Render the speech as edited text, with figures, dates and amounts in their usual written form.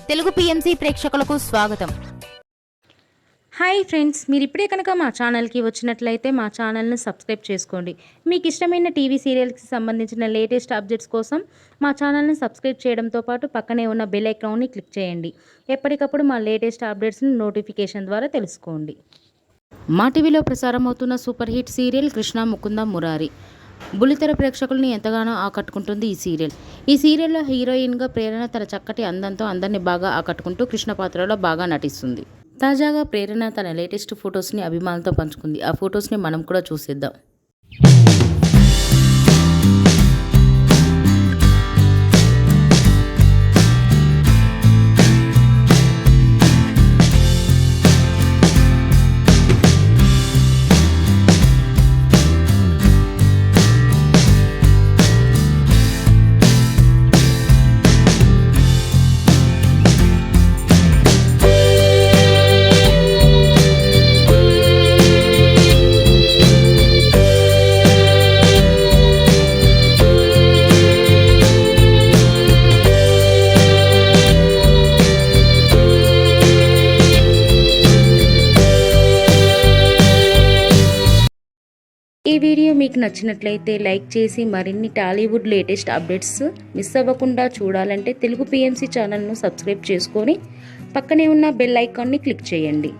Telugu PMC ప్రేక్షకులకు స్వాగతం. Hi friends, మీరు ఇప్పుడే కనుక మా ఛానల్కి వచ్చినట్లయితే మా ఛానల్ని సబ్స్క్రైబ్ చేసుకోండి. మీకు ఇష్టమైన టీవీ సీరియల్కి సంబంధించిన లేటెస్ట్ అప్డేట్స్ కోసం మా ఛానల్ని సబ్స్క్రైబ్ చేయడంతో పాటు పక్కనే ఉన్న బెల్ ఐకాన్ని క్లిక్ చేయండి. ఎప్పటికప్పుడు మా లేటెస్ట్ అప్డేట్స్ని నోటిఫికేషన్ ద్వారా తెలుసుకోండి. మా టీవీలో ప్రసారం అవుతున్న super hit serial Krishna Mukunda Murari. బుల్లితెర ప్రేక్షకుల్ని ఎంతగానో ఆకట్టుకుంటుంది ఈ సీరియల్. ఈ సీరియల్లో హీరోయిన్గా ప్రేరణ తన చక్కటి అందంతో అందరినీ బాగా ఆకట్టుకుంటూ కృష్ణ పాత్రలో బాగా నటిస్తుంది. తాజాగా ప్రేరణ తన లేటెస్ట్ ఫొటోస్ని అభిమానులతో పంచుకుంది. ఆ ఫొటోస్ని మనం కూడా చూసేద్దాం. ఈ వీడియో మీకు నచ్చినట్లయితే లైక్ చేసి మరిన్ని టాలీవుడ్ లేటెస్ట్ అప్డేట్స్ మిస్ అవ్వకుండా చూడాలంటే తెలుగు పిఎంసి ఛానల్ను సబ్స్క్రైబ్ చేసుకొని పక్కనే ఉన్న బెల్ ఐకాన్ని క్లిక్ చేయండి.